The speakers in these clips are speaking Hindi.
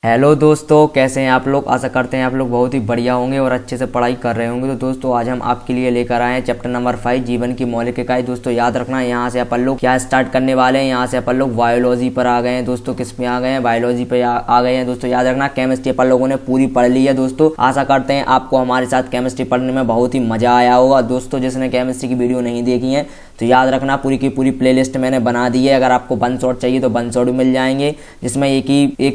हेलो दोस्तों, कैसे हैं आप लोग। आशा करते हैं आप लोग बहुत ही बढ़िया होंगे और अच्छे से पढ़ाई कर रहे होंगे। तो दोस्तों आज हम आपके लिए लेकर आए हैं चैप्टर नंबर 5 जीवन की मौलिक इकाई। दोस्तों याद रखना, यहाँ से अपन लोग क्या स्टार्ट करने वाले हैं। यहाँ से अपन लोग बायोलॉजी पर आ गए हैं दोस्तों। किस में आ गए हैं? बायोलॉजी पे आ गए हैं दोस्तों। याद रखना केमिस्ट्री अपन लोगों ने पूरी पढ़ ली है दोस्तों। आशा करते हैं आपको हमारे साथ केमिस्ट्री पढ़ने में बहुत ही मजा आया होगा दोस्तों। जिसने केमिस्ट्री की वीडियो नहीं देखी है तो याद रखना पूरी की पूरी प्लेलिस्ट मैंने बना दी है। अगर आपको वन शॉट चाहिए तो वन शॉट भी मिल जाएंगे, जिसमें एक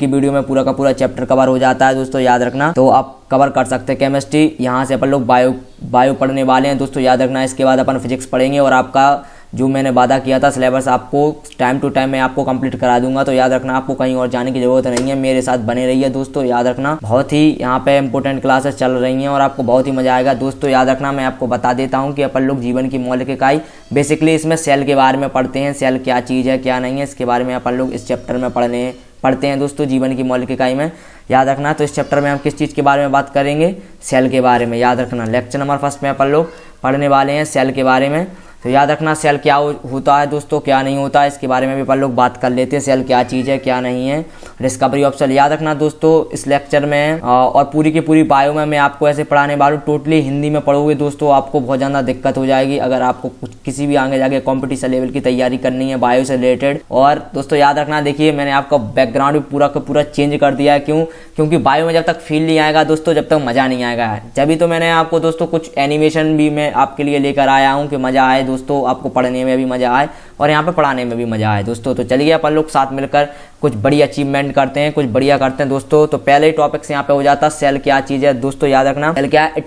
ही वीडियो में पूरा का पूरा चैप्टर कवर हो जाता है दोस्तों। याद रखना तो आप कवर कर सकते हैं केमिस्ट्री। यहाँ से अपन लोग बायो पढ़ने वाले हैं दोस्तों। याद रखना इसके बाद अपन फिजिक्स पढ़ेंगे और आपका जो मैंने वादा किया था सिलेबस आपको टाइम टू टाइम मैं आपको कंप्लीट करा दूंगा। तो याद रखना आपको कहीं और जाने की जरूरत नहीं है, मेरे साथ बने रहिए दोस्तों। याद रखना बहुत ही यहाँ पे इंपॉर्टेंट क्लासेस चल रही हैं और आपको बहुत ही मजा आएगा दोस्तों। याद रखना मैं आपको बता देता हूँ कि अपन लोग जीवन की मौलिक इकाई बेसिकली इसमें सेल के बारे में पढ़ते हैं। सेल क्या चीज़ है क्या नहीं है इसके बारे में अपन लोग इस चैप्टर में पढ़ते हैं दोस्तों, जीवन की मौलिक इकाई में। याद रखना तो इस चैप्टर में हम किस चीज़ के बारे में बात करेंगे? सेल के बारे में। याद रखना लेक्चर नंबर 1 में अपन लोग पढ़ने वाले हैं सेल के बारे में। तो याद रखना सेल क्या होता है दोस्तों, क्या नहीं होता है इसके बारे में भी अपन लोग बात कर लेते हैं। सेल क्या चीज़ है क्या नहीं है, डिस्कवरी ऑफ सेल। याद रखना दोस्तों इस लेक्चर में और पूरी की पूरी बायो में मैं आपको ऐसे पढ़ाने वाला हूँ। टोटली हिंदी में पढ़ोगे दोस्तों, आपको बहुत ज़्यादा दिक्कत हो जाएगी अगर आपको किसी भी आगे जाके कॉम्पिटिशन लेवल की तैयारी करनी है बायो से रिलेटेड। और दोस्तों याद रखना, देखिए मैंने आपका बैकग्राउंड भी पूरा का पूरा चेंज कर दिया है। क्योंकि बायो में जब तक फील नहीं आएगा दोस्तों, जब तक मज़ा नहीं आएगा। जब तो मैंने आपको दोस्तों कुछ एनिमेशन भी मैं आपके लिए लेकर आया हूँ कि मज़ा आए दोस्तों, आपको पढ़ने में भी मजा आए और यहाँ पे पढ़ाने में भी मजा आए दोस्तों। तो चलिए अपन लोग साथ मिलकर कुछ बड़ी अचीवमेंट करते हैं, कुछ बढ़िया करते हैं दोस्तों। तो पहले ही टॉपिक से यहाँ पे हो जाता है सेल क्या चीज़ है दोस्तों। याद रखना सेल क्या है?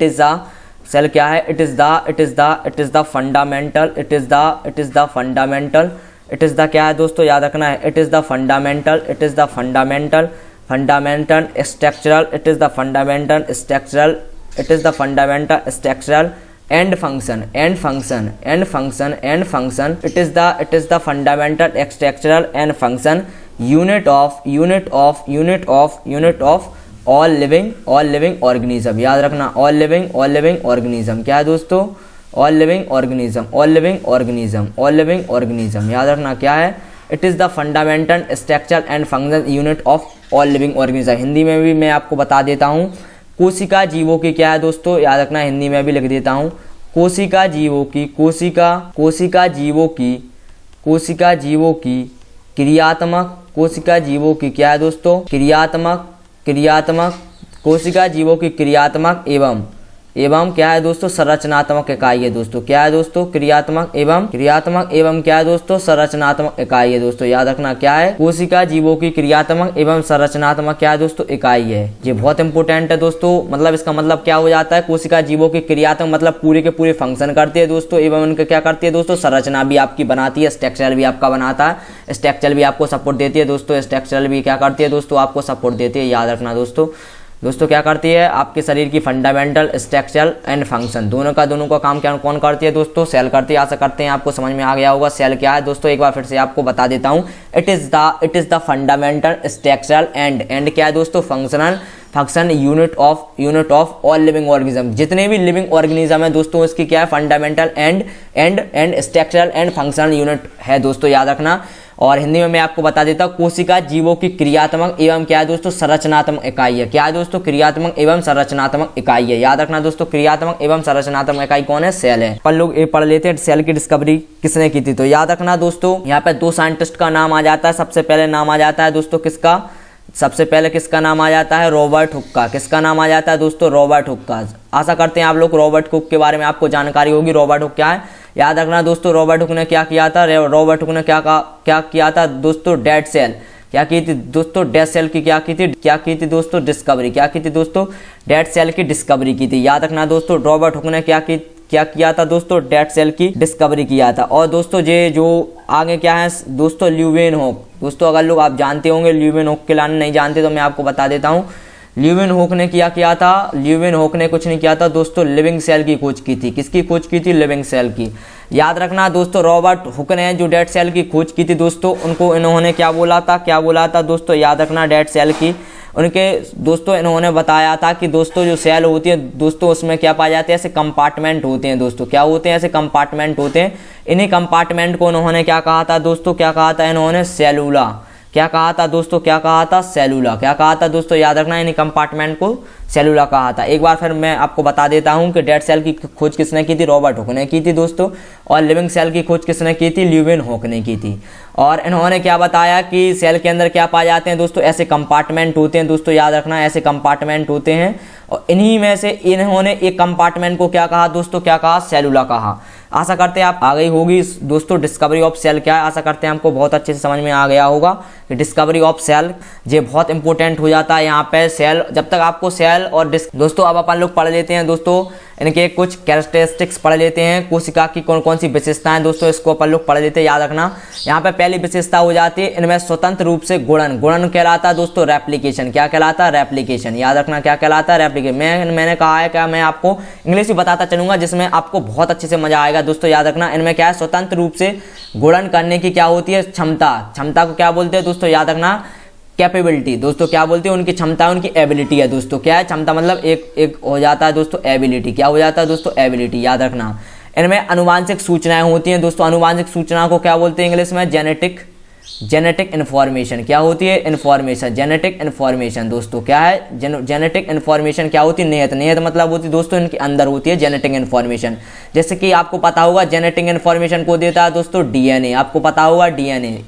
सेल क्या है? इट इज द फंडामेंटल क्या है दोस्तों? याद रखना है it is the fundamental structural and function. It is the fundamental structural and function unit of all living organism. याद रखना all living organism क्या है दोस्तों? all living organism। याद रखना क्या है? It is the fundamental structure and function unit of all living organism। Hindi में भी मैं आपको बता देता हूँ कोशिका जीवों की क्या है दोस्तों। याद रखना हिंदी में भी लिख देता हूँ कोशिका जीवों की क्रियात्मक क्या है दोस्तों? क्रियात्मक कोशिका जीवों की क्रियात्मक एवं क्या है दोस्तों? संरचनात्मक इकाई है दोस्तों। क्या है दोस्तों? क्रियात्मक एवं क्या है दोस्तों? संरचनात्मक इकाई है दोस्तों। याद रखना क्या है? कोशिका जीवों की क्रियात्मक एवं संरचनात्मक क्या है दोस्तों? इकाई है। ये बहुत इंपॉर्टेंट है दोस्तों। मतलब इसका मतलब क्या हो जाता है? कोशिका जीवों की क्रियात्मक मतलब पूरे के पूरे फंक्शन करती है दोस्तों, एवं उनका क्या करती है दोस्तों? संरचना भी आपकी बनाती है, स्ट्रक्चर भी आपका बनाता है, स्ट्रक्चर भी आपको सपोर्ट देती है दोस्तों। स्ट्रक्चर भी क्या करती है दोस्तों? आपको सपोर्ट देती है। याद रखना दोस्तों क्या करती है? आपके शरीर की फंडामेंटल स्ट्रक्चर एंड फंक्शन दोनों का काम क्या कौन करती है दोस्तों? सेल करती है। आशा करते हैं आपको समझ में आ गया होगा सेल क्या है दोस्तों। एक बार फिर से आपको बता देता हूँ it is the fundamental structure and क्या है दोस्तों? Function unit of all living organism. जितने भी लिविंग ऑर्गेनिज्म है दोस्तों इसकी क्या है? Fundamental and structural and functional unit है दोस्तों। याद रखना। और हिंदी में मैं आपको बता देता हूँ कोशिका जीवों की क्रियात्मक एवं क्या है दोस्तों? संरचनात्मक इकाई है। क्या है दोस्तों? क्रियात्मक एवं संरचनात्मक इकाई है। याद रखना दोस्तों क्रियात्मक एवं संरचनात्मक इकाई कौन है? सेल है। अपन लोग ये पढ़ लेते हैं सेल की डिस्कवरी किसने की थी। तो याद रखना दोस्तों यहाँ पे 2 साइंटिस्ट का नाम आ जाता है। सबसे पहले नाम आ जाता है दोस्तों किसका? सबसे पहले किसका नाम आ जाता है? रॉबर्ट हुक का। किसका नाम आ जाता है दोस्तों? रॉबर्ट हुक का। आशा करते हैं आप लोग रॉबर्ट हुक के बारे में आपको जानकारी होगी। रॉबर्ट हुक क्या है? याद रखना दोस्तों रॉबर्ट हुक ने क्या किया था? रॉबर्ट हुक ने क्या किया था दोस्तों? डेड सेल क्या की थी दोस्तों? डेड सेल की क्या की थी दोस्तों? डिस्कवरी। क्या की थी दोस्तों? डेड सेल की डिस्कवरी की थी। याद रखना दोस्तों रॉबर्ट हुक ने क्या किया था दोस्तों? डेड सेल की डिस्कवरी किया था। और दोस्तों ये जो आगे क्या है दोस्तों? ल्यूवेनहोक। दोस्तों अगर लोग आप जानते होंगे ल्यूवेनहोक के लाने नहीं जानते तो मैं आपको बता देता हूँ ल्यूवेनहोक ने क्या किया था? ल्यूवेनहोक ने कुछ नहीं किया था दोस्तों, लिविंग सेल की खोज की थी। किसकी खोज की थी? लिविंग सेल की। याद रखना दोस्तों रॉबर्ट हुक ने जो डेड सेल की खोज की थी दोस्तों उनको इन्होंने क्या बोला था दोस्तों? याद रखना डेड सेल की उनके दोस्तों इन्होंने बताया था कि दोस्तों जो सेल होती है दोस्तों उसमें क्या पाए जाते हैं? ऐसे कंपार्टमेंट होते हैं दोस्तों। क्या होते हैं? ऐसे कंपार्टमेंट होते हैं। इन्हीं कंपार्टमेंट को इन्होंने क्या कहा था दोस्तों? क्या कहा था इन्होंने? सेलुला। क्या कहा था दोस्तों, क्या कहा था, सेलुला। क्या कहा था दोस्तों, याद रखना, यानी कंपार्टमेंट को सेलुला कहा था। एक बार फिर मैं आपको बता देता हूं कि डेड सेल की खोज किसने की थी, रॉबर्ट हुक ने की थी दोस्तों। और लिविंग सेल की खोज किसने की थी, ल्यूवेन हुक ने की थी। और इन्होंने क्या बताया कि सेल के अंदर क्या पाए जाते हैं दोस्तों, ऐसे कंपार्टमेंट होते हैं दोस्तों, याद रखना, ऐसे कंपार्टमेंट होते हैं। और इन्हीं में से इन्होंने एक कंपार्टमेंट को क्या कहा दोस्तों, क्या कहा, सेलुला कहा। आशा करते हैं आप आ गई होगी दोस्तों डिस्कवरी ऑफ सेल क्या है। आशा करते हैं आपको बहुत अच्छे से समझ में आ गया होगा कि डिस्कवरी ऑफ सेल ये बहुत इंपॉर्टेंट हो जाता है यहाँ पे। सेल, जब तक आपको सेल और दोस्तों अब अपन लोग पढ़ लेते हैं दोस्तों इनके कुछ कैरेक्टरिस्टिक्स पढ़ लेते हैं। कोशिका की कौन कौन सी विशेषताएं दोस्तों, इसको अपन लोग पढ़ लेते हैं। याद रखना, यहाँ पे पहली विशेषता हो जाती है इनमें स्वतंत्र रूप से गुणन। गुणन कहलाता है दोस्तों रेप्लिकेशन। क्या कहलाता है, रेप्लिकेशन। याद रखना, क्या कहलाता है, रेप्लिकेशन। मैंने कहा है क्या, मैं आपको इंग्लिश भी बताता चलूंगा जिसमें आपको बहुत अच्छे से मजा आएगा दोस्तों। याद रखना, इनमें क्या है, स्वतंत्र रूप से गुणन करने की क्या होती है, क्षमता। क्षमता को क्या बोलते हैं दोस्तों, याद रखना, कैपेबिलिटी। दोस्तों क्या बोलते हैं, उनकी क्षमता, उनकी एबिलिटी है दोस्तों। क्या है, क्षमता मतलब एक हो जाता है दोस्तों एबिलिटी। क्या हो जाता है दोस्तों, एबिलिटी। याद रखना, इनमें अनुवांशिक सूचनाएं होती हैं दोस्तों। अनुवांशिक सूचना को क्या बोलते हैं इंग्लिश में, जेनेटिक इन्फॉर्मेशन। क्या होती है, इन्फॉर्मेशन, जेनेटिक इन्फॉर्मेशन दोस्तों। क्या है, जेनेटिक इन्फॉर्मेशन क्या होती है, नियत। नियत मतलब होती है दोस्तों इनके अंदर होती है जेनेटिक इन्फॉर्मेशन। जैसे कि आपको पता होगा जेनेटिक इन्फॉर्मेशन को देता है दोस्तों डीएनए। आपको पता होगा डीएनए।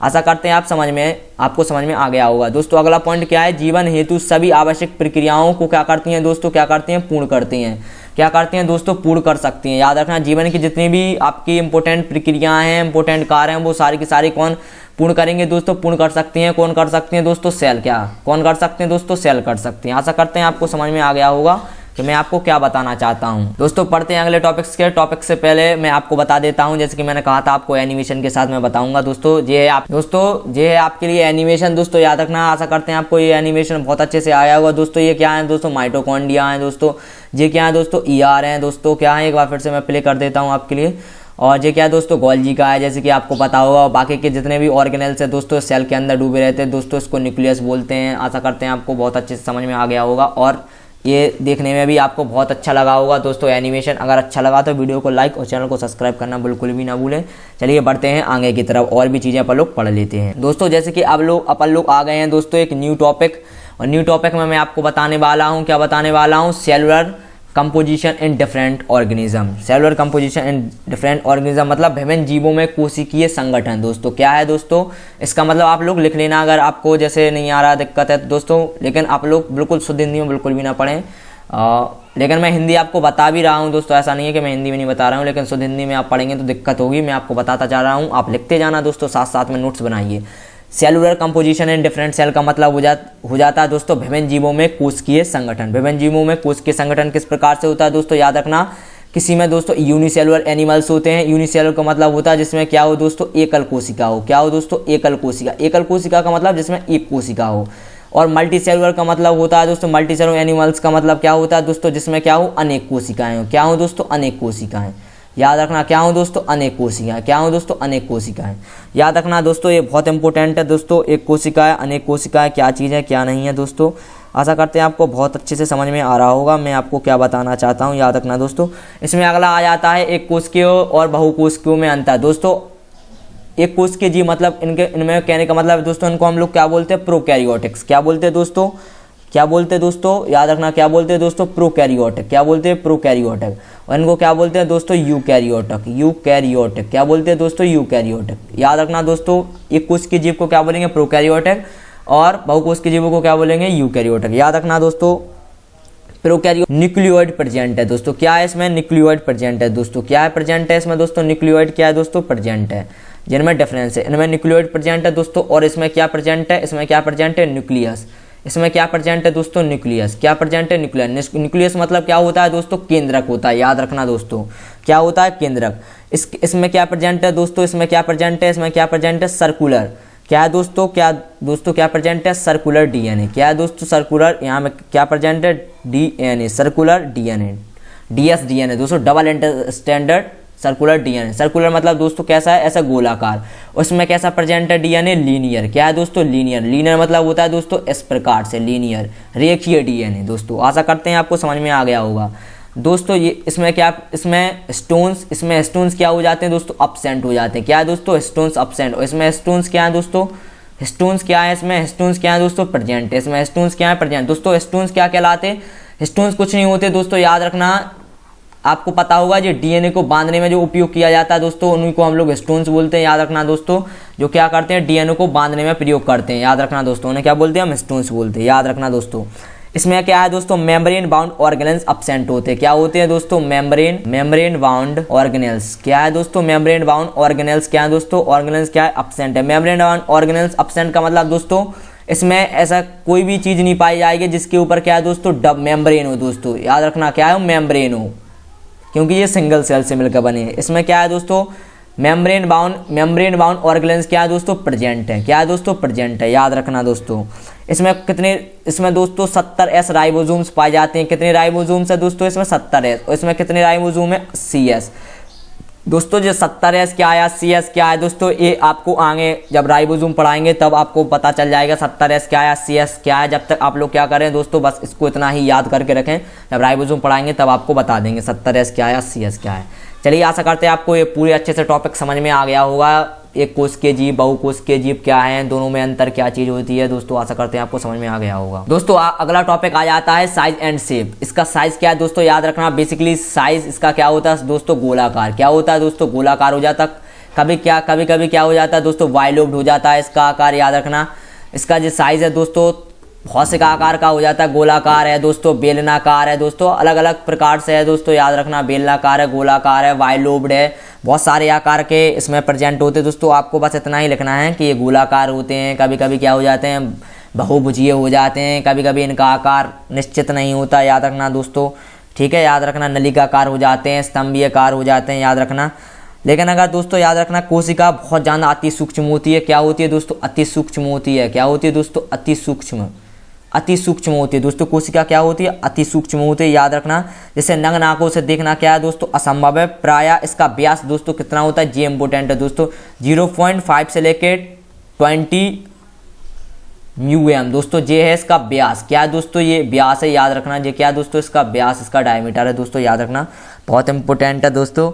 आशा करते हैं आपको समझ में आ गया होगा दोस्तों। अगला पॉइंट क्या है, जीवन हेतु सभी आवश्यक प्रक्रियाओं को क्या करती हैं दोस्तों, क्या करती हैं, पूर्ण करती हैं। क्या करती हैं दोस्तों, पूर्ण कर सकती हैं। याद रखना, जीवन की जितनी भी आपकी इंपॉर्टेंट प्रक्रियाएं हैं, इंपॉर्टेंट कार्य हैं, वो सारी की सारी कौन पूर्ण करेंगे दोस्तों, पूर्ण कर सकती हैं। कौन कर सकती हैं दोस्तों, सेल। क्या कौन कर सकते हैं दोस्तों, सेल कर सकते हैं। आशा करते हैं आपको समझ में आ गया होगा कि मैं आपको क्या बताना चाहता हूं दोस्तों। पढ़ते हैं अगले टॉपिक्स के। टॉपिक से पहले मैं आपको बता देता हूं, जैसे कि मैंने कहा था आपको एनिमेशन के साथ मैं बताऊंगा दोस्तों। ये है आपके लिए एनिमेशन दोस्तों। याद रखना, आशा करते हैं आपको ये एनिमेशन बहुत अच्छे से आया होगा दोस्तों। ये क्या है दोस्तों, माइटोकॉन्ड्रिया है दोस्तों। ये क्या है दोस्तों, ईआर है दोस्तों। क्या है, एक बार फिर से मैं प्ले कर देता हूँ आपके लिए। और ये क्या है दोस्तों, गोल्जी का है, जैसे कि आपको पता होगा। और बाकी के जितने भी ऑर्गेनेल्स है दोस्तों सेल के अंदर डूबे रहते हैं दोस्तों, इसको न्यूक्लियस बोलते हैं। आशा करते हैं आपको बहुत अच्छे से समझ में आ गया होगा और ये देखने में भी आपको बहुत अच्छा लगा होगा दोस्तों एनिमेशन। अगर अच्छा लगा तो वीडियो को लाइक और चैनल को सब्सक्राइब करना बिल्कुल भी ना भूलें। चलिए बढ़ते हैं आगे की तरफ, और भी चीज़ें अपन लोग पढ़ लेते हैं दोस्तों। जैसे कि अपन लोग आ गए हैं दोस्तों एक न्यू टॉपिक, और न्यू टॉपिक में मैं आपको बताने वाला हूँ, क्या बताने वाला हूँ, cellular composition in different organism. Cellular composition in different organism मतलब विभिन्न जीवों में कोशिकीय संगठन दोस्तों। क्या है दोस्तों, इसका मतलब आप लोग लिख लेना अगर आपको जैसे नहीं आ रहा दिक्कत है दोस्तों। लेकिन आप लोग बिल्कुल शुद्ध हिंदी में बिल्कुल भी ना पढ़ें। लेकिन मैं हिंदी आपको बता भी रहा हूँ दोस्तों, ऐसा नहीं है कि मैं हिंदी में नहीं बता रहा हूँ, लेकिन शुद्ध हिंदी में आप पढ़ेंगे तो दिक्कत होगी। मैं आपको बताता जा रहा हूँ, आप लिखते जाना दोस्तों, साथ साथ में नोट्स बनाइए। Cellular composition in different cell का मतलब हो जाता है दोस्तों विभिन्न जीवों में कोशिकीय संगठन। विभिन्न जीवों में कोशिकीय संगठन किस प्रकार से होता है दोस्तों, याद रखना, किसी में दोस्तों यूनिसेलुलर एनिमल्स होते हैं। यूनिसेलुलर का मतलब होता है जिसमें क्या हो दोस्तों, एकल कोशिका हो। क्या हो दोस्तों, एकल कोशिका। एकल कोशिका का मतलब जिसमें एक कोशिका हो। और मल्टी सेलुलर का मतलब होता है दोस्तों, मल्टी सेलुलर एनिमल्स का मतलब क्या होता है दोस्तों, जिसमें क्या हो, अनेक कोशिकाएं हो। क्या हो दोस्तों, अनेक कोशिकाएं। याद रखना, क्या हो दोस्तों, अनेक कोशिकाएं। क्या हो दोस्तों, अनेक कोशिकाएं। याद रखना दोस्तों, ये बहुत इंपॉर्टेंट है दोस्तों। एक कोशिका है, अनेक कोशिकाएं क्या चीज़ है क्या नहीं है दोस्तों। आशा करते हैं आपको बहुत अच्छे से समझ में आ रहा होगा मैं आपको क्या बताना चाहता हूँ। याद रखना दोस्तों, इसमें अगला आ जाता है एक कोशिकीय और बहुकोशिकीय में अंतर दोस्तों। एक कोशिकीय जीव मतलब इनमें कहने का मतलब दोस्तों, इनको हम लोग क्या बोलते हैं, प्रोकैरियोटिक्स। क्या बोलते हैं दोस्तों, क्या बोलते हैं दोस्तों, याद रखना, क्या बोलते हैं दोस्तों, प्रोकैरियोटिक। क्या बोलते हैं, प्रोकैरियोटिक। और इनको क्या बोलते हैं दोस्तों, यूकैरियोटिक। यूकैरियोटिक क्या बोलते हैं दोस्तों, यूकैरियोटिक। याद रखना दोस्तों, एक कोशिकीय जीव को क्या बोलेंगे, प्रोकैरियोटिक, और बहुकोशिकीय जीवों को क्या बोलेंगे, यूकैरियोटिक। याद रखना दोस्तों, प्रोकैरियोटिक न्यूक्लियोइड प्रेजेंट है दोस्तों। क्या है इसमें, न्यूक्लियोइड प्रेजेंट है दोस्तों। क्या है प्रेजेंट है इसमें दोस्तों, न्यूक्लियोइड क्या है दोस्तों, प्रेजेंट है। जिनमें डिफरेंस है, इनमें न्यूक्लियोइड प्रेजेंट है दोस्तों, और इसमें क्या प्रेजेंट है, इसमें क्या प्रेजेंट है, न्यूक्लियस। इसमें क्या प्रेजेंट है दोस्तों, न्यूक्लियस। क्या प्रेजेंट है, न्यूक्लियस। न्यूक्लियस मतलब क्या होता है दोस्तों, केंद्रक होता है। याद रखना दोस्तों, क्या होता है, केंद्रक। इसमें क्या प्रेजेंट है दोस्तों, इसमें क्या प्रेजेंट है, इसमें क्या प्रेजेंट है, सर्कुलर। क्या है दोस्तों, क्या प्रेजेंट है, सर्कुलर डीएनए। क्या है दोस्तों, सर्कुलर। यहाँ में क्या प्रेजेंट है, DNA, circular DNA, DS DNA दोस्तों, double standard circular DNA. Circular मतलब दोस्तों कैसा है, ऐसा गोलाकार। उसमें कैसा प्रेजेंट है डीएनए, लीनियर। क्या है दोस्तों, लीनियर। लीनियर मतलब होता है दोस्तों इस प्रकार से, लीनियर, रेखीय डीएनए दोस्तों। आशा करते हैं आपको समझ में आ गया होगा दोस्तों। ये इसमें स्टोन्स क्या हो जाते हैं दोस्तों, अब्सेंट हो जाते हैं। क्या है दोस्तों, स्टोन्स अब्सेंट। और इसमें स्टोन्स क्या है दोस्तों, हिस्टोन्स क्या है इसमें, हिस्टोन्स क्या है दोस्तों, प्रेजेंट है इसमें, हिस्टोन्स क्या है, प्रेजेंट। दोस्तों हिस्टोन्स क्या कहलाते हैं, हिस्टोन्स कुछ नहीं होते दोस्तों, याद रखना, आपको पता होगा जो डीएनए को बांधने में जो उपयोग किया जाता है दोस्तों, उन्हीं को हम लोग हिस्टोन्स बोलते हैं, याद रखना दोस्तों। जो क्या करते हैं, डीएनए को बांधने में प्रयोग करते हैं, याद रखना दोस्तों, उन्हें क्या बोलते हैं, हम हिस्टोन्स बोलते हैं, याद रखना दोस्तों। इसमें क्या है दोस्तों, मेम्ब्रेन बाउंड ऑर्गेनेल्स अब्सेंट होते हैं, क्या होते हैं दोस्तों, मेम्ब्रेन बाउंड ऑर्गेनेल्स, क्या है दोस्तों, मेम्ब्रेन बाउंड ऑर्गेनेल्स, क्या है दोस्तों, ऑर्गेनेल्स क्या है, अब्सेंट है। मेम्ब्रेन बाउंड ऑर्गेनेल्स अब्सेंट का मतलब दोस्तों, इसमें ऐसा कोई भी चीज नहीं पाई जाएगी जिसके ऊपर क्या है दोस्तों, डब मेम्ब्रेन हो दोस्तों, याद रखना क्या है, मेम्ब्रेन हो, क्योंकि ये सिंगल सेल से मिलकर बने हैं। इसमें क्या है दोस्तों, मेम्ब्रेन बाउंड ऑर्गेनेल्स क्या है दोस्तों, प्रेजेंट है, क्या है दोस्तों, प्रेजेंट है, याद रखना दोस्तों। इसमें दोस्तों 70S राइबोसोम्स पाए जाते हैं। कितने राइबोसोम्स है दोस्तों, इसमें 70S, और इसमें कितने राइबोसोम है, 80S। दोस्तों जो 70S क्या है, 80S क्या है दोस्तों, ये आपको आगे जब राइबोसोम पढ़ाएंगे तब आपको पता चल जाएगा 70S क्या है, 80S क्या है। जब तक आप लोग क्या करें दोस्तों, बस इसको इतना ही याद करके रखें, जब राइबोसोम पढ़ाएंगे तब आपको बता देंगे 70S क्या है, 80S क्या है। चलिए आशा करते हैं आपको ये पूरे अच्छे से टॉपिक समझ में आ गया होगा। एक कोश के जीव, बहुकोश के जीव क्या है, दोनों में अंतर क्या चीज होती है दोस्तों, आशा करते हैं आपको समझ में आ गया होगा। दोस्तों अगला टॉपिक आ जाता है साइज एंड शेप। इसका साइज क्या है दोस्तों, याद रखना, बेसिकली साइज इसका क्या होता है दोस्तों, गोलाकार। क्या होता है दोस्तों, गोलाकार हो जाता। कभी कभी क्या हो जाता है दोस्तों, वाइलोब्ड हो जाता है इसका आकार, याद रखना। इसका जो साइज है दोस्तों, भौसिक आकार का हो जाता है, गोलाकार है दोस्तों, बेलनाकार है दोस्तों, अलग अलग प्रकार से है दोस्तों, याद रखना, बेलनाकार है, गोलाकार है, वाइलोब्ड है, बहुत सारे आकार के इसमें प्रेजेंट होते हैं दोस्तों। आपको बस इतना ही लिखना है कि ये गोलाकार होते हैं, कभी कभी क्या हो जाते हैं, बहुभुजीय हो जाते हैं, कभी कभी इनका आकार निश्चित नहीं होता, याद रखना दोस्तों, ठीक है, याद रखना, नलिकाकार हो जाते हैं, स्तंभीयकार हो जाते हैं, याद रखना। लेकिन अगर दोस्तों याद रखना, कोशिका बहुत ज़्यादा अति सूक्ष्म होती है, क्या होती है दोस्तों, अति सूक्ष्म होती है, क्या होती है दोस्तों, अति सूक्ष्म होती है दोस्तों, कोशिका क्या होती है, अति सूक्ष्म होती है, याद रखना। जैसे नग्न आंखों से देखना क्या है दोस्तों, असंभव है। प्रायः इसका व्यास दोस्तों कितना होता है, ये इंपोर्टेंट है दोस्तों, 0.5 से लेके 20 μm दोस्तों, ये है इसका व्यास। क्या है दोस्तों, ये व्यास है, याद रखना, ये क्या है दोस्तों, इसका व्यास, इसका डायमीटर है दोस्तों, याद रखना, बहुत इंपॉर्टेंट है दोस्तों।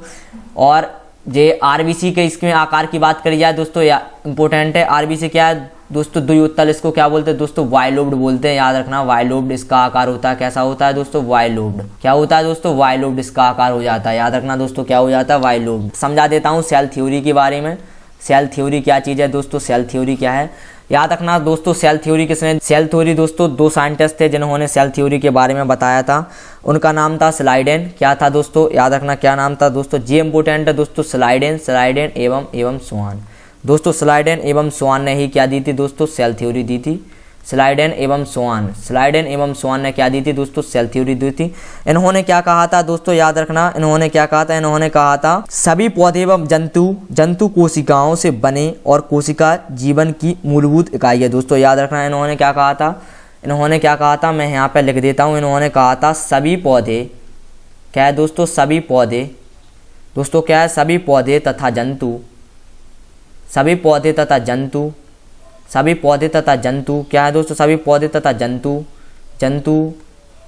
और ये आरबीसी के इसमें आकार की बात करी जाए दोस्तों, या इंपॉर्टेंट है। आरबीसी क्या है दोस्तों, द्विउत्तल, इसको क्या बोलते हैं दोस्तों, वाइलोब्ड बोलते हैं, याद रखना, वाइलोब्ड इसका आकार होता है। कैसा होता है दोस्तों, वाइलोब्ड। क्या होता है दोस्तों, वाइलोब्ड इसका आकार हो जाता है, याद रखना दोस्तों, क्या हो जाता है, वाइलोब्ड। समझा देता हूँ सेल थ्योरी के बारे में। सेल थ्योरी क्या चीज़ है दोस्तों, सेल थ्योरी क्या है, याद रखना दोस्तों। सेल थ्योरी किसने, सेल थ्योरी दोस्तों 2 साइंटिस्ट थे जिन्होंने सेल थ्योरी के बारे में बताया था। उनका नाम था स्लाइडेन। क्या था दोस्तों, याद रखना, क्या नाम था दोस्तों, ये इंपोर्टेंट है दोस्तों, स्लाइडेन एवं स्वान दोस्तों। स्लाइडेन एवं स्वान ने ही क्या दी थी दोस्तों, सेल थ्योरी दी थी। स्लाइडेन एवं स्वान ने क्या दी थी दोस्तों, सेल थ्योरी दी थी। इन्होंने क्या कहा था दोस्तों, याद रखना, इन्होंने क्या कहा था, इन्होंने कहा था सभी पौधे एवं जंतु कोशिकाओं से बने और कोशिका जीवन की मूलभूत इकाई है दोस्तों, याद रखना। इन्होंने क्या कहा था, मैं यहाँ पे लिख देता हूँ। इन्होंने कहा था सभी पौधे, क्या है दोस्तों, सभी पौधे दोस्तों, क्या है, सभी पौधे तथा जंतु, सभी पौधे तथा जंतु क्या है दोस्तों, सभी पौधे तथा जंतु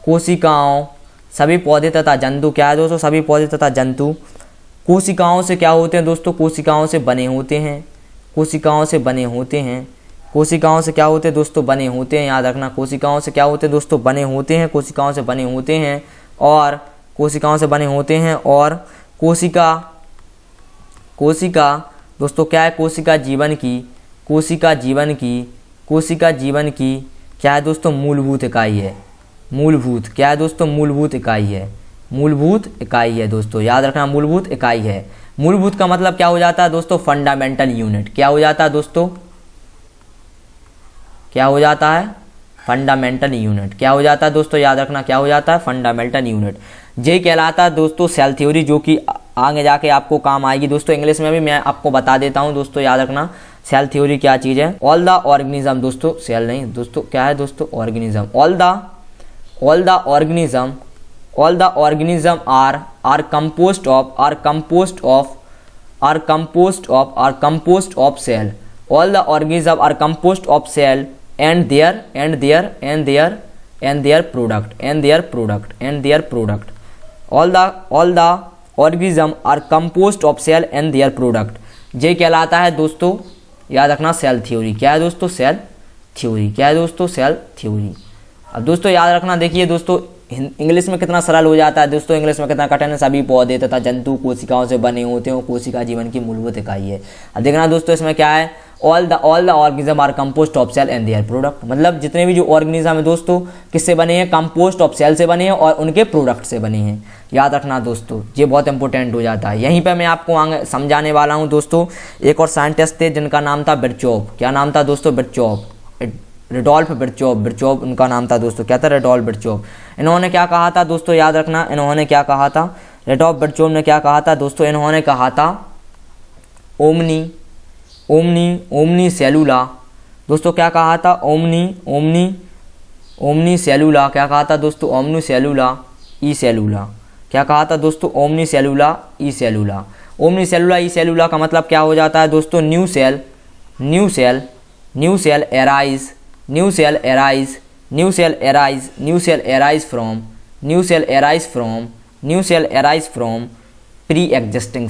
कोशिकाओं, सभी पौधे तथा जंतु क्या है दोस्तों, सभी पौधे तथा जंतु कोशिकाओं से क्या होते हैं दोस्तों, कोशिकाओं से बने होते हैं, कोशिकाओं से क्या होते हैं दोस्तों, बने होते हैं, याद रखना। कोशिकाओं से क्या होते हैं दोस्तों, बने होते हैं, कोशिकाओं से बने होते हैं, और कोशिका दोस्तों क्या है, कोशिका जीवन की क्या है दोस्तों, मूलभूत इकाई है। क्या है दोस्तों, मूलभूत इकाई है दोस्तों, याद रखना, मूलभूत इकाई है। मूलभूत का मतलब क्या हो जाता है दोस्तों, फंडामेंटल यूनिट। क्या हो जाता है दोस्तों, क्या हो जाता है, फंडामेंटल यूनिट। क्या हो जाता है दोस्तों, याद रखना, क्या हो जाता है, फंडामेंटल यूनिट। ये कहलाता है दोस्तों सेल थ्योरी, जो कि आगे जाके आपको काम आएगी दोस्तों। इंग्लिश में भी मैं आपको बता देता हूँ दोस्तों, याद रखना सेल थ्योरी क्या चीज़ है। ऑल द ऑर्गेनिज्म दोस्तों, सेल नहीं दोस्तों, क्या है दोस्तों, organism. All the organism are composed of cell. All the organism are composed of cell and their product. All the organism are composed of cell and their product. ये कहलाता है दोस्तों याद रखना सेल थ्योरी। क्या है दोस्तों? Cell theory. क्या है दोस्तों? Cell theory. अब दोस्तों याद रखना, देखिए दोस्तों इंग्लिश में कितना सरल हो जाता है दोस्तों, इंग्लिश में कितना कठिन है। सभी पौधे तथा जंतु कोशिकाओं से बने होते हैं, कोशिका जीवन की मूलभूत इकाई है। अब देखना दोस्तों इसमें क्या है, all the organism are composed of cell and their product. मतलब जितने भी जो ऑर्गेनिज्म है दोस्तों किससे बने हैं? कंपोस्ट ऑफ सेल से बने हैं और उनके प्रोडक्ट से बने हैं। याद रखना दोस्तों, ये बहुत इंपॉर्टेंट हो जाता है। यहीं पर मैं आपको आगे समझाने वाला हूँ दोस्तों। एक और साइंटिस्ट थे जिनका नाम था बिरचॉफ। क्या नाम था दोस्तों? बिरचॉफ, रेडोल्फ बिरचॉफ। बिरचॉफ उनका नाम था दोस्तों। क्या था? रेडोल्फ बिरचॉफ। इन्होंने क्या कहा था दोस्तों? याद रखना, इन्होंने क्या कहा था? रेडोल्फ बिरचॉफ ने क्या कहा था दोस्तों? इन्होंने कहा था ओमनी सेलुला। दोस्तों क्या कहा था? ओमनी सेलुला। क्या कहा था दोस्तों? ओमनी सेलुला ई सेलुला। क्या कहा था दोस्तों? ओमनी सेलुला ई सेलुला। ओमनी सेलुला ई सेलुला का मतलब क्या हो जाता है दोस्तों? New cell arise from pre-existing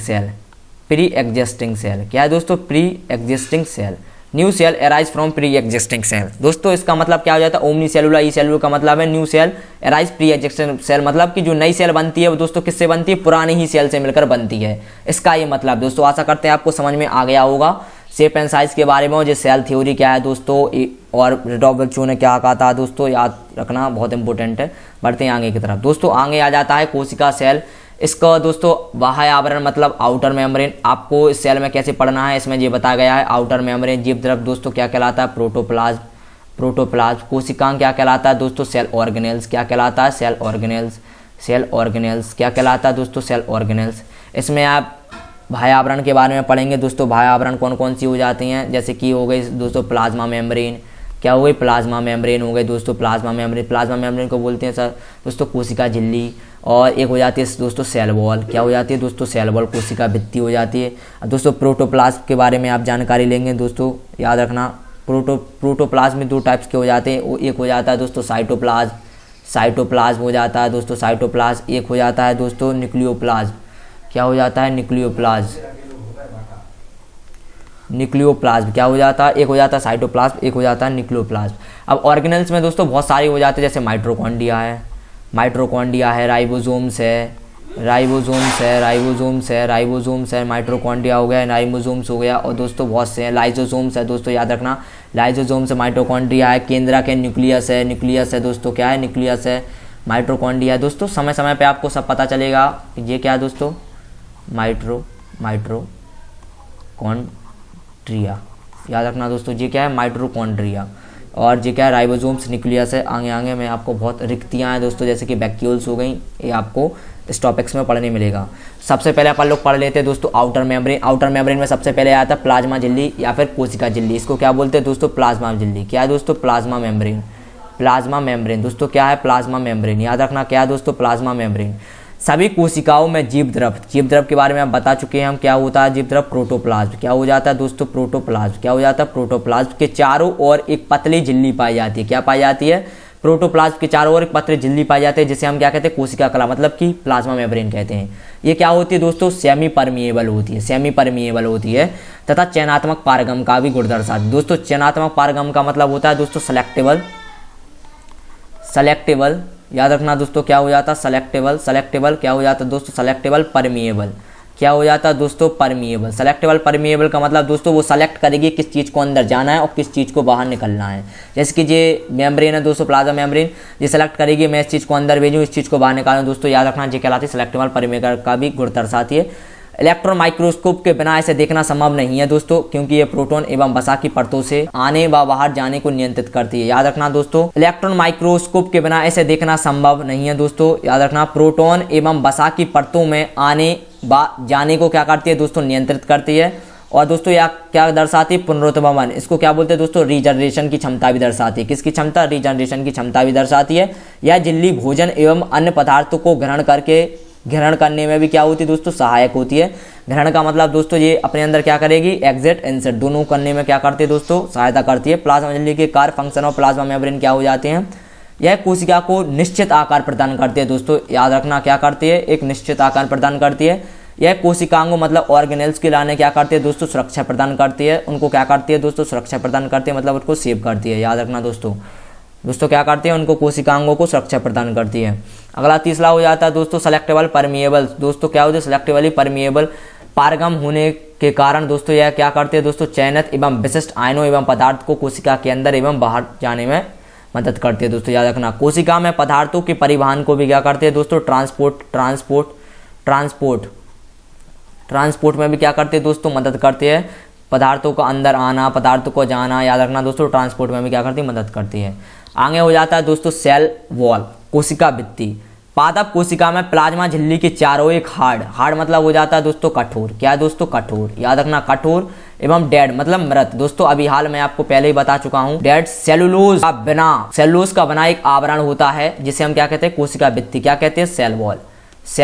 cell। क्या है दोस्तों? Pre existing cell. New cell arise from pre-existing cell। दोस्तों इसका मतलब क्या हो जाता है? ओमनी सेलुला ई सेलुला का मतलब है new cell arise pre-existing cell, मतलब कि जो नई सेल बनती है वो दोस्तों किससे बनती है? पुरानी ही सेल से मिलकर बनती है। इसका ये मतलब दोस्तों, आशा करते हैं आपको समझ में आ गया होगा शेप एंड साइज के बारे में, और ये सेल थ्योरी क्या है दोस्तों, और रेडोल्फ बिरचॉफ ने क्या कहा था दोस्तों, याद रखना बहुत इंपॉर्टेंट है। बढ़ते हैं आगे की तरफ दोस्तों। आगे आ जाता है कोशिका सेल। इसका दोस्तों बाह्य आवरण मतलब आउटर मेम्ब्रेन। आपको इस सेल में कैसे पढ़ना है इसमें ये बताया गया है। आउटर मेम्ब्रेन जीव द्रव दोस्तों क्या कहलाता है? प्रोटोप्लाज्म। कोशिकांग क्या कहलाता है दोस्तों? Cell organelles. क्या कहलाता है? Cell organelles. क्या कहलाता है दोस्तों? Cell organelles. इसमें आप बाह्य आवरण के बारे में पढ़ेंगे दोस्तों। बाह्य आवरण कौन कौन सी हो जाती हैं? जैसे कि हो गई दोस्तों प्लाज्मा मेम्ब्रेन। क्या हो गई? प्लाज्मा मेम्ब्रेन हो गई दोस्तों। प्लाज्मा मेम्ब्रेन को बोलते हैं सर दोस्तों कोशिका झिल्ली। और एक हो जाती है दोस्तों सेल वॉल। क्या हो जाती है दोस्तों? सेल वॉल, कोशिका भित्ति हो जाती है। अब दोस्तों प्रोटोप्लाज्म के बारे में आप जानकारी लेंगे दोस्तों। याद रखना प्रोटोप्लाज्म में दो टाइप्स के हो जाते हैं। एक हो जाता है दोस्तों साइटोप्लाज्म हो जाता है दोस्तों साइटोप्लाज्म। एक हो जाता है दोस्तों न्यूक्लियोप्लाज्म। क्या हो जाता है? न्यूक्लियोप्लाज्म। क्या हो जाता है? एक हो जाता है साइटोप्लाज्म, एक हो जाता है न्यूक्लियोप्लाज्म। अब ऑर्गेनेल्स में दोस्तों बहुत सारे हो जाते हैं, जैसे माइटोकॉन्ड्रिया है, राइबोसोम्स है, माइटोकॉन्ड्रिया हो गया, राइबोसोम्स हो गया, और दोस्तों बहुत से हैं। लाइसोसोम्स है दोस्तों, याद रखना लाइसोसोम्स है, माइटोकॉन्ड्रिया है, केंद्रक है, न्यूक्लियस है दोस्तों। क्या है? न्यूक्लियस है, माइटोकॉन्ड्रिया है दोस्तों। समय समय पे आपको सब पता चलेगा ये क्या है दोस्तों? माइटोकॉन्ड्रिया। याद रखना दोस्तों ये क्या है? माइटोकॉन्ड्रिया। और ये क्या है? राइबोसोम्स, न्यूक्लियस है। आगे में आपको बहुत रिक्तियाँ हैं दोस्तों, जैसे कि वैक्यूल्स हो गई, ये आपको इस टॉपिक्स में पढ़ने मिलेगा। सबसे पहले अपन लोग पढ़ लेते हैं दोस्तों आउटर मेम्ब्रेन में सबसे पहले आता है प्लाज्मा झिल्ली या फिर कोशिका झिल्ली। इसको क्या बोलते हैं दोस्तों? प्लाज्मा झिल्ली। क्या है दोस्तों? प्लाज्मा मेम्ब्रेन दोस्तों। क्या है? Plasma membrane. याद रखना क्या है दोस्तों? Plasma membrane. सभी कोशिकाओं में जीव द्रव के बारे में आप बता चुके हैं हम। क्या होता है जीव द्रव? प्रोटोप्लाज्म। क्या हो जाता है दोस्तों? प्रोटोप्लाज्म। क्या हो जाता है? प्रोटोप्लाज्म के चारों ओर एक पतली झिल्ली पाई जाती है। क्या पाई जाती है? प्रोटोप्लाज्म के चारों ओर एक पतली झिल्ली पाई जाती है, जिसे हम क्या कहते हैं? कोशिका कला, मतलब कि प्लाज्मा मेम्ब्रेन कहते हैं। ये क्या होती है दोस्तों? सेमी परमिएबल होती है तथा चयनात्मक पारगम का भी गुण दर्शाती है दोस्तों। चयनात्मक पारगम का मतलब होता है दोस्तों सेलेक्टेबल। याद रखना दोस्तों क्या हो जाता है? सेलेक्टेबल। क्या हो जाता है दोस्तों? Selectable permeable. क्या हो जाता है दोस्तों? परमिएबल। सेलेक्टेबल परमिएबल का मतलब दोस्तों वो सेलेक्ट करेगी किस चीज़ को अंदर जाना है और किस चीज़ को बाहर निकलना है। जैसे कि ये मेम्ब्रेन है दोस्तों, प्लाज्मा मेम्ब्रेन, ये सेलेक्ट करेगी मैं इस चीज़ को अंदर भेजूँ, इस चीज़ को बाहर निकालूँ दोस्तों। याद रखना ये कहलाती है सेलेक्टेबल परमिएबल का भी गुण दर्शाती है। इलेक्ट्रॉन माइक्रोस्कोप के बिना इसे देखना संभव नहीं है दोस्तों, क्योंकि ये प्रोटॉन एवं वसा की परतों से आने व बाहर जाने को नियंत्रित करती है। याद रखना दोस्तों इलेक्ट्रॉन माइक्रोस्कोप के बिना इसे देखना संभव नहीं है दोस्तों। याद रखना प्रोटॉन एवं वसा की परतों में आने व जाने को क्या करती है दोस्तों? नियंत्रित करती है। और दोस्तों यह क्या दर्शाती है? पुनरुत्पादन। इसको क्या बोलते हैं दोस्तों? रीजनरेशन की क्षमता भी दर्शाती है। किसकी क्षमता? रीजनरेशन की क्षमता भी दर्शाती है। यह झिल्ली भोजन एवं अन्य पदार्थों को ग्रहण करने में भी क्या होती है दोस्तों? सहायक होती है। ग्रहण का मतलब दोस्तों ये अपने अंदर क्या करेगी? एग्जिट इंसर्ट दोनों करने में क्या करती है दोस्तों? सहायता करती है। प्लाज्मा झिल्ली के कार्य, फंक्शन और प्लाज्मा मेम्ब्रेन क्या हो जाते हैं? यह कोशिका को निश्चित आकार प्रदान करती है दोस्तों। याद रखना क्या करती है? एक निश्चित आकार प्रदान करती है। यह कोशिकाओं मतलब ऑर्गेनेल्स के लाने क्या करती है दोस्तों, सुरक्षा प्रदान करती है। उनको क्या करती है दोस्तों, सुरक्षा प्रदान करती है, मतलब उसको सेव करती है। याद रखना दोस्तों, क्या करती है, उनको कोशिकाओं को सुरक्षा प्रदान करती है। अगला तीसरा हो जाता है दोस्तों सेलेक्टेबल परमिएबल। दोस्तों क्या होते हैं, सेलेक्टेबली परमिएबल, पारगम होने के कारण दोस्तों यह क्या करते हैं दोस्तों, चयनित एवं विशिष्ट आयनों एवं पदार्थ को कोशिका के अंदर एवं बाहर जाने में मदद करते हैं। दोस्तों याद रखना, कोशिका में पदार्थों के परिवहन को भी क्या करते हैं दोस्तों, ट्रांसपोर्ट में भी क्या करते हैं दोस्तों, मदद करते हैं। पदार्थों का अंदर आना, पदार्थों को जाना, याद रखना दोस्तों, ट्रांसपोर्ट में भी क्या करती है, मदद करती है। आगे हो जाता है दोस्तों सेल वॉल, कोशिका भित्ति। पादप कोशिका में प्लाज्मा झिल्ली के चारों एक हार्ड मतलब हो जाता है दोस्तों कठोर। क्या है दोस्तों, कठोर। याद रखना, कठोर एवं डेड मतलब मृत। दोस्तों अभी हाल मैं आपको पहले ही बता चुका हूं, डेड सेलुलोज का बना एक आवरण होता है जिसे हम क्या कहते हैं, कोशिका भित्ति। क्या कहते हैं, सेल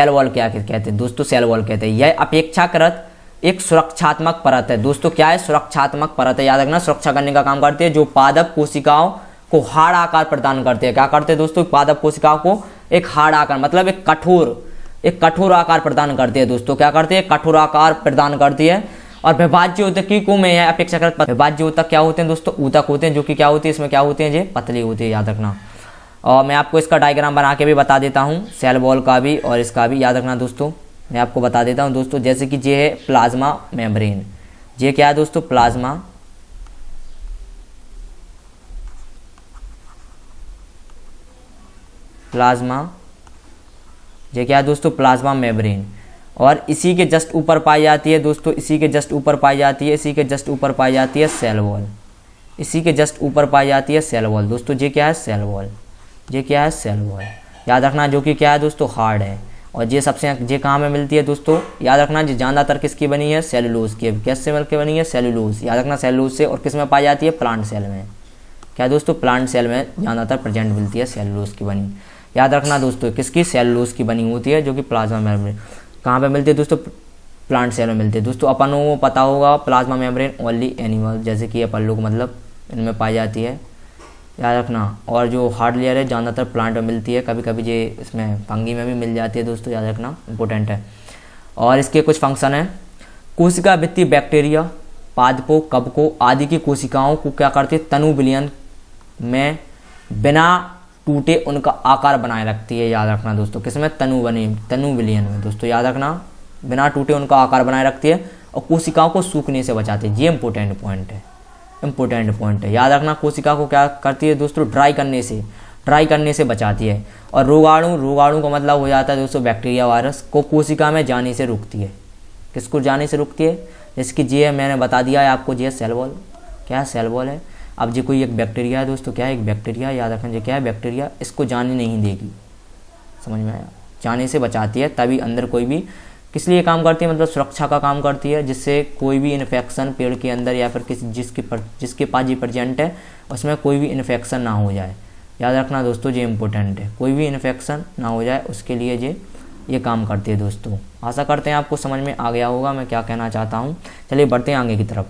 वॉल क्या कहते हैं दोस्तों, सेल वॉल कहते हैं। यह अपेक्षाकृत एक सुरक्षात्मक परत है। दोस्तों क्या है, सुरक्षात्मक परत है। याद रखना, सुरक्षा करने का काम करती है, जो पादप कोशिकाओं को हार्ड आकार प्रदान करते हैं। क्या करते हैं दोस्तों, पादप कोशिकाओं को एक हार्ड आकार मतलब एक कठोर आकार प्रदान करती है। दोस्तों क्या करती है, कठोर आकार प्रदान करती है। और विभाज्य ऊतकों में यह अपेक्षाकृत विभाज्य ऊतक क्या होते हैं दोस्तों, ऊतक होते हैं, जो कि क्या होती है, इसमें क्या होते हैं, ये पतली होती है। याद रखना, और मैं आपको इसका डायग्राम बना के भी बता देता हूँ, सेल वॉल का भी और इसका भी। याद रखना दोस्तों, मैं आपको बता देता हूँ दोस्तों, जैसे कि ये है प्लाज्मा मेम्ब्रेन। ये क्या है दोस्तों, प्लाज्मा ये क्या है दोस्तों, प्लाज्मा मेम्ब्रेन। और इसी के जस्ट ऊपर पाई जाती है दोस्तों, इसी के जस्ट ऊपर पाई जाती है सेल वॉल। इसी के जस्ट ऊपर पाई जाती है सेल वॉल। दोस्तों ये क्या है, सेल वॉल। याद रखना, जो कि क्या है दोस्तों, हार्ड है। और ये सबसे ये कहाँ में मिलती है दोस्तों, याद रखना, ये ज़्यादातर किसकी बनी है, सेलुलोज की। कैसे मिलकर बनी है, सेलुलोज। याद रखना, सेलुलोज से। और किस में पाई जाती है, प्लांट सेल में। क्या दोस्तों, प्लांट सेल में ज़्यादातर प्रेजेंट मिलती है, सेलुलोज की बनी। याद रखना दोस्तों, किसकी, सेलुलोज की बनी होती है, जो कि प्लाज्मा मेम्ब्रेन। कहाँ पे मिलती है दोस्तों, प्लांट सेल में मिलती है। दोस्तों अपन को पता होगा प्लाज्मा मेम्ब्रेन ओनली एनिमल, जैसे कि अपन लोग मतलब इनमें पाई जाती है। याद रखना, और जो हार्ड लेयर है ज़्यादातर प्लांट में मिलती है, कभी कभी ये इसमें फंगी में भी मिल जाती है। दोस्तों याद रखना, इंपॉर्टेंट है। और इसके कुछ फंक्शन है। कोशिका भित्ति बैक्टीरिया, पादपों, कवकों आदि की कोशिकाओं को क्या करती है, तनु विलयन में बिना टूटे उनका आकार बनाए रखती है। याद रखना दोस्तों, किसमें, तनु विलयन में। दोस्तों याद रखना, बिना टूटे उनका आकार बनाए रखती है और कोशिकाओं को सूखने से बचाती है। ये इंपॉर्टेंट पॉइंट है। याद रखना, कोशिका को क्या करती है दोस्तों, ड्राई करने से बचाती है। और रोगाणु का मतलब हो जाता है दोस्तों बैक्टीरिया, वायरस को कोशिका में जाने से रोकती है। किसको जाने से रोकती है, जिसकी ये मैंने बता दिया है आपको, ये सेल वॉल। क्या है, सेल वॉल है। अब ये कोई एक बैक्टीरिया है दोस्तों, क्या है, एक बैक्टीरिया। याद रखना, ये क्या है, बैक्टीरिया। इसको जाने नहीं देगी, समझ में आया, जाने से बचाती है। तभी अंदर कोई भी किस लिए काम करती है, मतलब सुरक्षा का काम करती है, जिससे कोई भी इन्फेक्शन पेड़ के अंदर या फिर जिसके पास जी प्रेजेंट है उसमें कोई भी इन्फेक्शन ना हो जाए। याद रखना दोस्तों, ये इंपॉर्टेंट है, कोई भी इन्फेक्शन ना हो जाए उसके लिए ये काम करती है। दोस्तों आशा करते हैं आपको समझ में आ गया होगा मैं क्या कहना चाहता हूँ। चलिए बढ़ते हैं आगे की तरफ।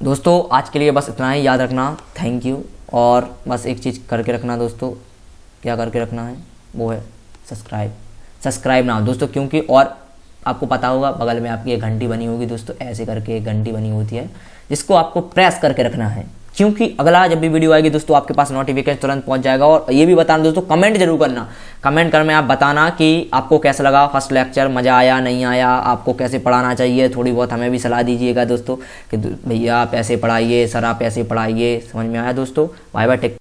दोस्तों आज के लिए बस इतना ही। याद रखना, थैंक यू। और बस एक चीज़ करके रखना दोस्तों, क्या करके रखना है, वो है सब्सक्राइब ना हो दोस्तों, क्योंकि और आपको पता होगा बगल में आपकी एक घंटी बनी होगी दोस्तों, ऐसे करके एक घंटी बनी होती है जिसको आपको प्रेस करके रखना है, क्योंकि अगला जब भी वीडियो आएगी दोस्तों आपके पास नोटिफिकेशन तुरंत पहुंच जाएगा। और ये भी बताना दोस्तों, कमेंट जरूर करना, कमेंट कर में आप बताना कि आपको कैसा लगा फर्स्ट लेक्चर, मज़ा आया नहीं आया, आपको कैसे पढ़ाना चाहिए, थोड़ी बहुत हमें भी सलाह दीजिएगा दोस्तों कि भैया आप ऐसे पढ़ाइए, सर आप ऐसे पढ़ाइए। समझ में आया दोस्तों। Bye bye, take.